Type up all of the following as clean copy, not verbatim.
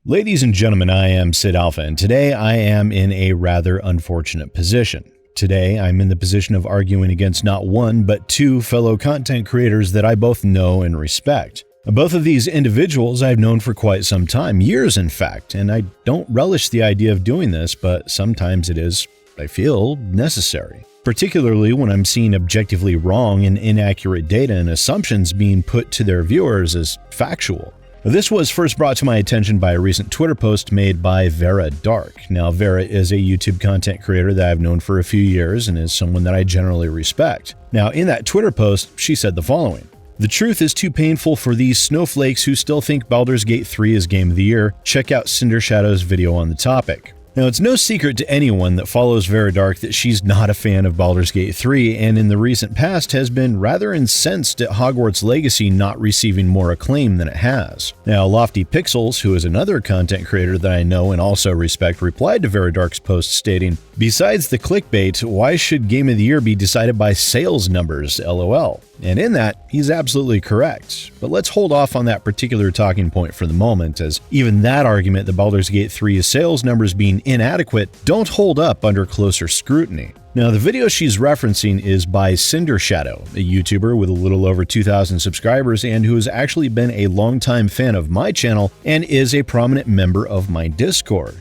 Ladies and gentlemen, I am SidAlpha, and today I am in a rather unfortunate position. Today, I'm in the position of arguing against not one, but two fellow content creators that I both know and respect. Both of these individuals I've known for quite some time, years in fact, and I don't relish the idea of doing this, but sometimes it is, I feel, necessary. Particularly when I'm seeing objectively wrong and inaccurate data and assumptions being put to their viewers as factual. This was first brought to my attention by a recent Twitter post made by Vera Dark. Now, Vera is a YouTube content creator that I've known for a few years and is someone that I generally respect. Now, in that Twitter post, she said the following: "The truth is too painful for these snowflakes who still think Baldur's Gate 3 is Game of the Year. Check out Cinder Shadow's video on the topic." Now, it's no secret to anyone that follows Vera Dark that she's not a fan of Baldur's Gate 3, and in the recent past has been rather incensed at Hogwarts Legacy not receiving more acclaim than it has. Now, Lofty Pixels, who is another content creator that I know and also respect, replied to Vera Dark's post stating, "Besides the clickbait, why should Game of the Year be decided by sales numbers, lol?" And in that, he's absolutely correct. But let's hold off on that particular talking point for the moment, as even that argument that Baldur's Gate 3's sales numbers being inadequate don't hold up under closer scrutiny. Now, the video she's referencing is by Cinder Shadow, a YouTuber with a little over 2,000 subscribers and who has actually been a longtime fan of my channel and is a prominent member of my Discord.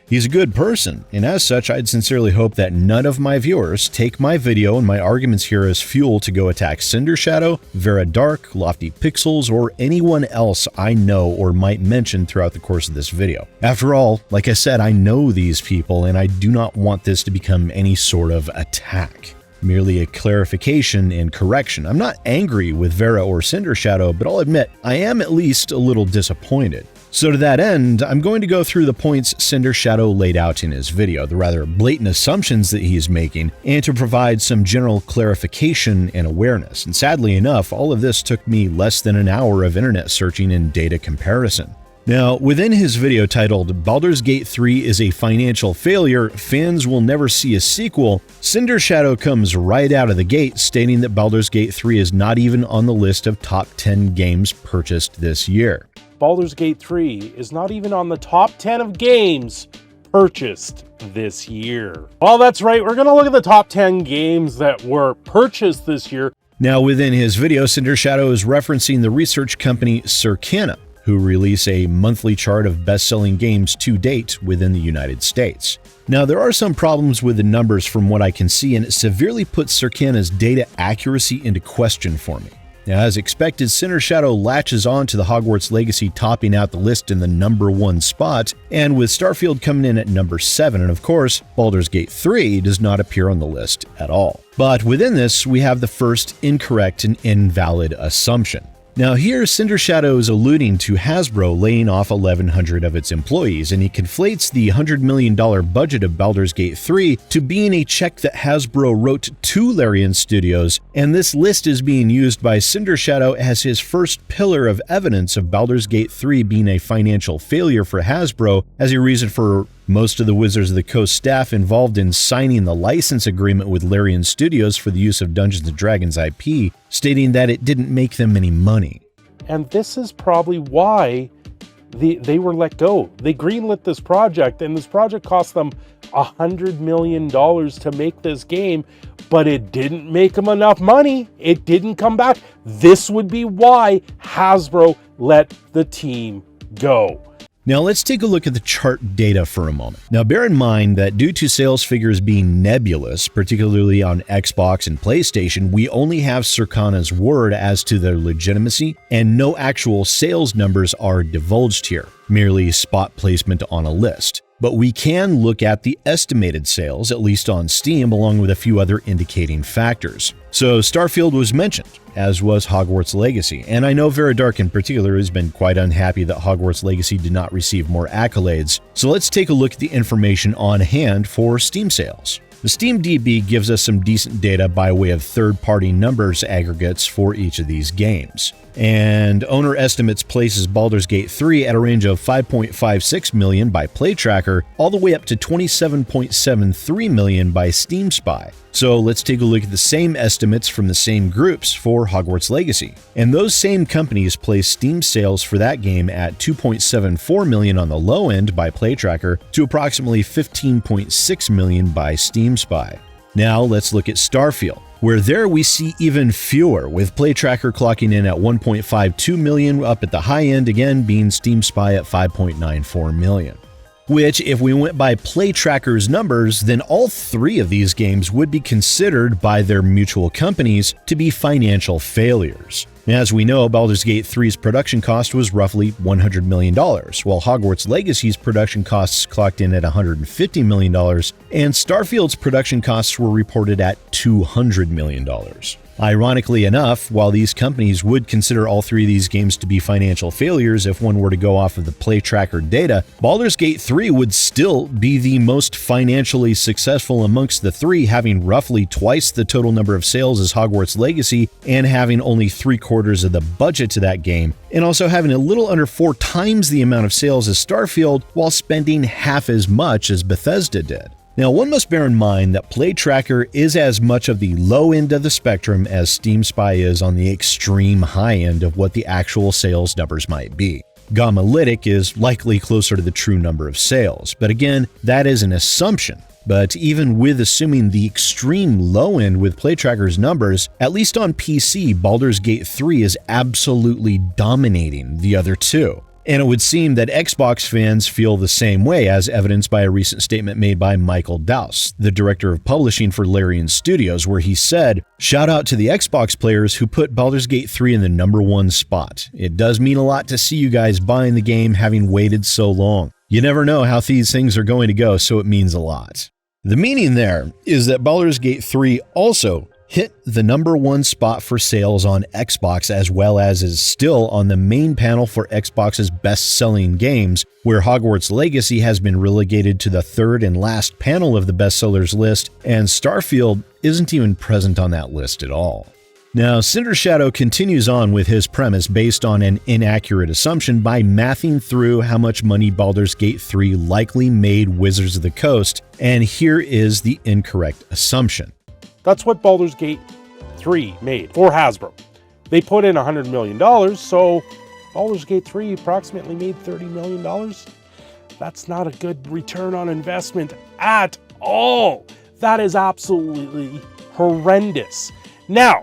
He's a good person, and as such, I'd sincerely hope that none of my viewers take my video and my arguments here as fuel to go attack Cinder Shadow, Vera Dark, Lofty Pixels, or anyone else I know or might mention throughout the course of this video. After all, like I said, I know these people, and I do not want this to become any sort of attack. Merely a clarification and correction. I'm not angry with Vera or Cinder Shadow, but I'll admit, I am at least a little disappointed. So to that end, I'm going to go through the points Cinder Shadow laid out in his video, the rather blatant assumptions that he's making, and to provide some general clarification and awareness. And sadly enough, all of this took me less than an hour of internet searching and data comparison. Now, within his video titled "Baldur's Gate 3 is a financial failure, fans will never see a sequel," Cinder Shadow comes right out of the gate stating that Baldur's Gate 3 is not even on the list of top 10 games purchased this year. Baldur's Gate 3 is not even on the top 10 of games purchased this year. Well, that's right. We're going to look at the top 10 games that were purchased this year. Now, within his video, Cinder Shadow is referencing the research company Circana, who release a monthly chart of best-selling games to date within the United States. Now, there are some problems with the numbers from what I can see, and it severely puts Circana's data accuracy into question for me. Now, as expected, Cinder Shadow latches on to the Hogwarts Legacy topping out the list in the number 1 spot, and with Starfield coming in at number 7, and of course, Baldur's Gate 3 does not appear on the list at all. But within this, we have the first incorrect and invalid assumption. Now here, Cinder Shadow is alluding to Hasbro laying off 1,100 of its employees, and he conflates the $100 million budget of Baldur's Gate 3 to being a check that Hasbro wrote to Larian Studios, and this list is being used by Cinder Shadow as his first pillar of evidence of Baldur's Gate 3 being a financial failure for Hasbro as a reason for most of the Wizards of the Coast staff involved in signing the license agreement with Larian Studios for the use of Dungeons & Dragons IP, stating that it didn't make them any money. And this is probably why they were let go. They greenlit this project, and this project cost them $100 million to make this game, but it didn't make them enough money. It didn't come back. This would be why Hasbro let the team go. Now let's take a look at the chart data for a moment. Now bear in mind that due to sales figures being nebulous, particularly on Xbox and PlayStation, we only have Circana's word as to their legitimacy, and no actual sales numbers are divulged here, merely spot placement on a list. But we can look at the estimated sales, at least on Steam, along with a few other indicating factors. So Starfield was mentioned, as was Hogwarts Legacy, and I know Vera Dark in particular has been quite unhappy that Hogwarts Legacy did not receive more accolades. So let's take a look at the information on hand for Steam sales. The SteamDB gives us some decent data by way of third-party numbers aggregates for each of these games. And owner estimates places Baldur's Gate 3 at a range of $5.56 million by PlayTracker, all the way up to $27.73 million by Steam Spy. So let's take a look at the same estimates from the same groups for Hogwarts Legacy. And those same companies place Steam sales for that game at $2.74 million on the low end by PlayTracker to approximately $15.6 million by Steam Spy. Now let's look at Starfield, where there we see even fewer, with PlayTracker clocking in at $1.52 million, up at the high end again being Steam Spy at $5.94 million. Which, if we went by PlayTracker's numbers, then all three of these games would be considered by their mutual companies to be financial failures. As we know, Baldur's Gate 3's production cost was roughly $100 million, while Hogwarts Legacy's production costs clocked in at $150 million, and Starfield's production costs were reported at $200 million. Ironically enough, while these companies would consider all three of these games to be financial failures if one were to go off of the PlayTracker data, Baldur's Gate 3 would still be the most financially successful amongst the three, having roughly twice the total number of sales as Hogwarts Legacy and having only 3/4 of the budget to that game, and also having a little under 4 times the amount of sales as Starfield while spending half as much as Bethesda did. Now, one must bear in mind that PlayTracker is as much of the low end of the spectrum as Steam Spy is on the extreme high end of what the actual sales numbers might be. Gammalytic is likely closer to the true number of sales, but again, that is an assumption. But even with assuming the extreme low end with PlayTracker's numbers, at least on PC, Baldur's Gate 3 is absolutely dominating the other two. And it would seem that Xbox fans feel the same way, as evidenced by a recent statement made by Michael Dowse, the director of publishing for Larian Studios, where he said, "Shout out to the Xbox players who put Baldur's Gate 3 in the #1 spot. It does mean a lot to see you guys buying the game having waited so long. You never know how these things are going to go, so it means a lot." The meaning there is that Baldur's Gate 3 also hit the #1 spot for sales on Xbox, as well as is still on the main panel for Xbox's best-selling games, where Hogwarts Legacy has been relegated to the third and last panel of the bestsellers list, and Starfield isn't even present on that list at all. Now, Cinder Shadow continues on with his premise based on an inaccurate assumption by mathing through how much money Baldur's Gate 3 likely made Wizards of the Coast, and here is the incorrect assumption. That's what Baldur's Gate 3 made for Hasbro. They put in $100 million, so Baldur's Gate 3 approximately made $30 million. That's not a good return on investment at all. That is absolutely horrendous. Now,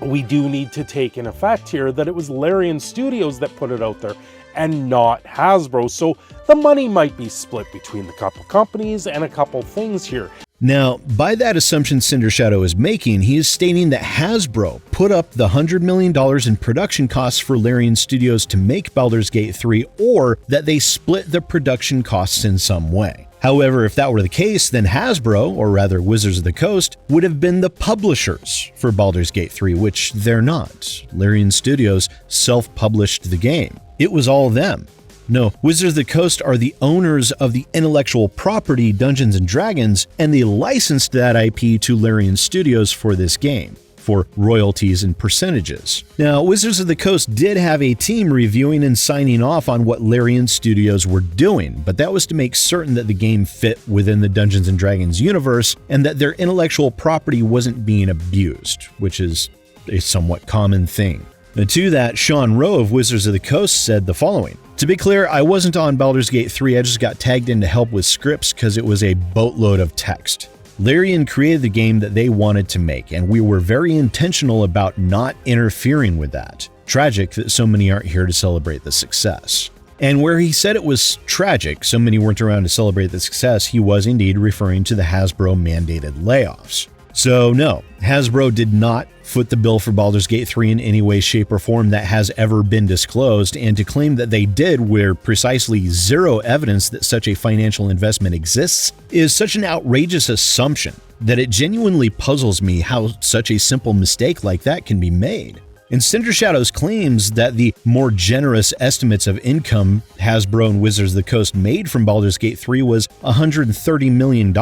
we do need to take in effect here that it was Larian Studios that put it out there and not Hasbro, so the money might be split between the couple companies and a couple things here. Now, by that assumption Cinder Shadow is making, he is stating that Hasbro put up the $100 million in production costs for Larian Studios to make Baldur's Gate 3, or that they split the production costs in some way. However, if that were the case, then Hasbro, or rather Wizards of the Coast, would have been the publishers for Baldur's Gate 3, which they're not. Larian Studios self-published the game. It was all them. No, Wizards of the Coast are the owners of the intellectual property Dungeons & Dragons, and they licensed that IP to Larian Studios for this game, for royalties and percentages. Now, Wizards of the Coast did have a team reviewing and signing off on what Larian Studios were doing, but that was to make certain that the game fit within the Dungeons & Dragons universe, and that their intellectual property wasn't being abused, which is a somewhat common thing. And to that, Sean Rowe of Wizards of the Coast said the following: "To be clear, I wasn't on Baldur's Gate 3, I just got tagged in to help with scripts because it was a boatload of text. Larian created the game that they wanted to make, and we were very intentional about not interfering with that. Tragic that so many aren't here to celebrate the success." And where he said it was tragic so many weren't around to celebrate the success, he was indeed referring to the Hasbro mandated layoffs. So no, Hasbro did not foot the bill for Baldur's Gate 3 in any way, shape, or form that has ever been disclosed, and to claim that they did with precisely zero evidence that such a financial investment exists is such an outrageous assumption that it genuinely puzzles me how such a simple mistake like that can be made. And Cinder Shadows claims that the more generous estimates of income Hasbro and Wizards of the Coast made from Baldur's Gate 3 was $130 million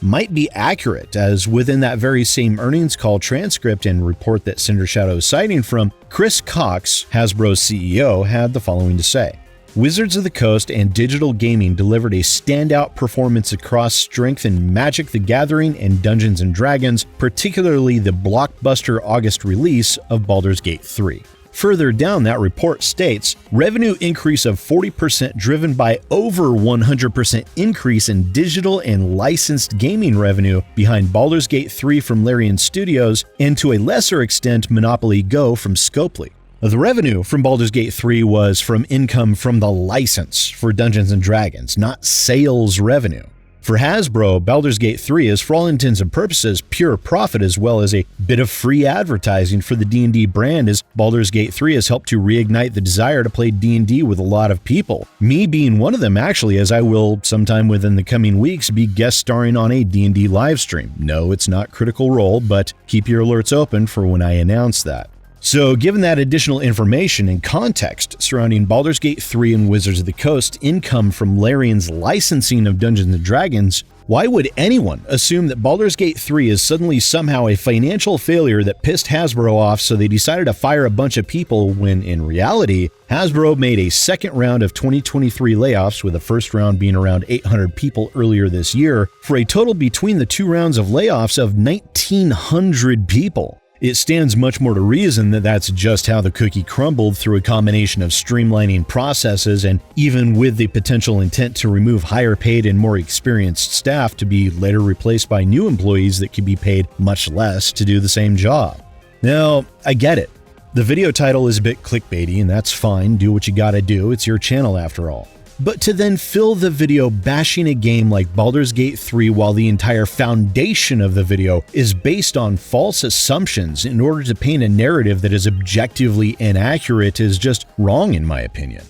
might be accurate, as within that very same earnings call transcript and report that Cinder Shadows citing from, Chris Cox, Hasbro's CEO, had the following to say. Wizards of the Coast and digital gaming delivered a standout performance across strength in Magic the Gathering and Dungeons & Dragons, particularly the blockbuster August release of Baldur's Gate 3. Further down, that report states, revenue increase of 40% driven by over 100% increase in digital and licensed gaming revenue behind Baldur's Gate 3 from Larian Studios and to a lesser extent Monopoly Go from Scopely. The revenue from Baldur's Gate 3 was from income from the license for Dungeons & Dragons, not sales revenue. For Hasbro, Baldur's Gate 3 is for all intents and purposes pure profit as well as a bit of free advertising for the D&D brand, as Baldur's Gate 3 has helped to reignite the desire to play D&D with a lot of people. Me being one of them actually, as I will sometime within the coming weeks be guest starring on a D&D livestream. No, it's not Critical Role, but keep your alerts open for when I announce that. So given that additional information and context surrounding Baldur's Gate 3 and Wizards of the Coast income from Larian's licensing of Dungeons & Dragons, why would anyone assume that Baldur's Gate 3 is suddenly somehow a financial failure that pissed Hasbro off so they decided to fire a bunch of people when, in reality, Hasbro made a second round of 2023 layoffs, with the first round being around 800 people earlier this year, for a total between the two rounds of layoffs of 1,900 people. It stands much more to reason that that's just how the cookie crumbled through a combination of streamlining processes and even with the potential intent to remove higher paid and more experienced staff to be later replaced by new employees that could be paid much less to do the same job. Now, I get it. The video title is a bit clickbaity, and that's fine. Do what you gotta do. It's your channel after all. But to then fill the video bashing a game like Baldur's Gate 3 while the entire foundation of the video is based on false assumptions in order to paint a narrative that is objectively inaccurate is just wrong in my opinion.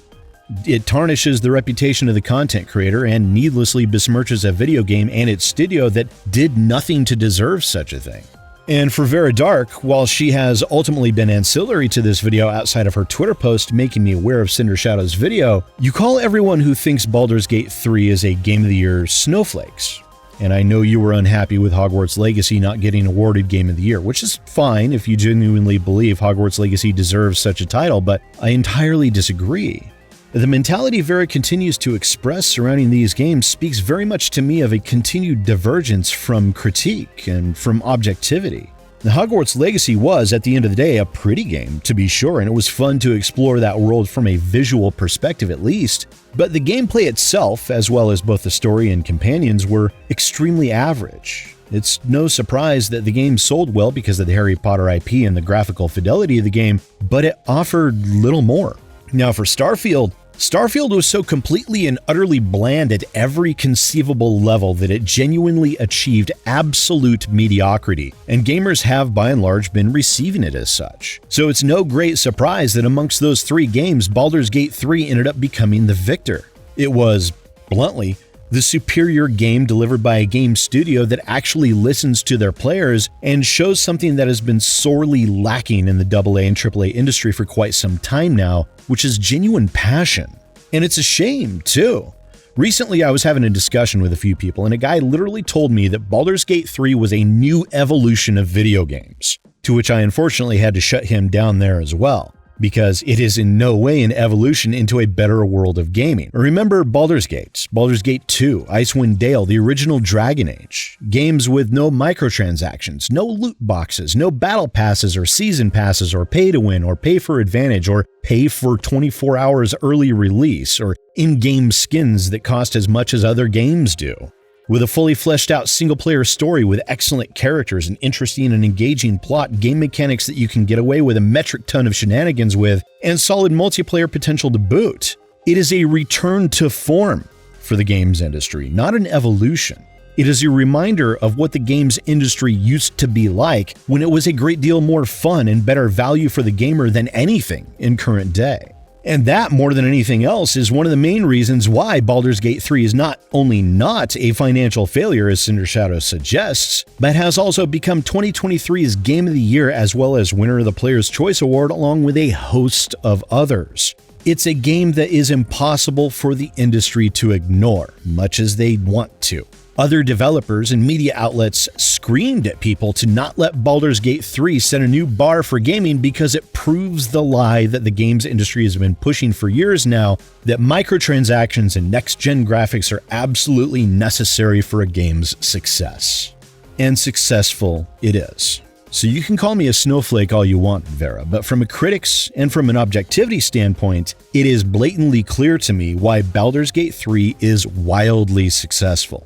It tarnishes the reputation of the content creator and needlessly besmirches a video game and its studio that did nothing to deserve such a thing. And for Vera Dark, while she has ultimately been ancillary to this video outside of her Twitter post making me aware of Cinder Shadow's video, you call everyone who thinks Baldur's Gate 3 is a Game of the Year snowflakes. And I know you were unhappy with Hogwarts Legacy not getting awarded Game of the Year, which is fine if you genuinely believe Hogwarts Legacy deserves such a title, but I entirely disagree. The mentality Vera continues to express surrounding these games speaks very much to me of a continued divergence from critique and from objectivity. The Hogwarts Legacy was, at the end of the day, a pretty game, to be sure, and it was fun to explore that world from a visual perspective at least, but the gameplay itself, as well as both the story and companions, were extremely average. It's no surprise that the game sold well because of the Harry Potter IP and the graphical fidelity of the game, but it offered little more. Now for Starfield was so completely and utterly bland at every conceivable level that it genuinely achieved absolute mediocrity, and gamers have by and large been receiving it as such. So it's no great surprise that amongst those three games, Baldur's Gate 3 ended up becoming the victor. It was, bluntly, the superior game delivered by a game studio that actually listens to their players and shows something that has been sorely lacking in the AA and AAA industry for quite some time now, which is genuine passion. And it's a shame, too. Recently, I was having a discussion with a few people, and a guy literally told me that Baldur's Gate 3 was a new evolution of video games, to which I unfortunately had to shut him down there as well, because it is in no way an evolution into a better world of gaming. Remember Baldur's Gate 2, Icewind Dale, the original Dragon Age, games with no microtransactions, no loot boxes, no battle passes or season passes or pay to win or pay for advantage or pay for 24 hours early release or in-game skins that cost as much as other games do. With a fully fleshed out single-player story with excellent characters, an interesting and engaging plot, game mechanics that you can get away with a metric ton of shenanigans with, and solid multiplayer potential to boot. It is a return to form for the games industry, not an evolution. It is a reminder of what the games industry used to be like when it was a great deal more fun and better value for the gamer than anything in current day. And that, more than anything else, is one of the main reasons why Baldur's Gate 3 is not only not a financial failure, as Cinder Shadow suggests, but has also become 2023's Game of the Year as well as winner of the Player's Choice Award, along with a host of others. It's a game that is impossible for the industry to ignore, much as they want to. Other developers and media outlets screamed at people to not let Baldur's Gate 3 set a new bar for gaming because it proves the lie that the games industry has been pushing for years now, that microtransactions and next-gen graphics are absolutely necessary for a game's success. And successful it is. So you can call me a snowflake all you want, Vera, but from a critic's and from an objectivity standpoint, it is blatantly clear to me why Baldur's Gate 3 is wildly successful.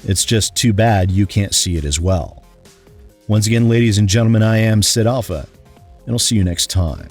It's just too bad you can't see it as well. Once again, ladies and gentlemen, I am SidAlpha, and I'll see you next time.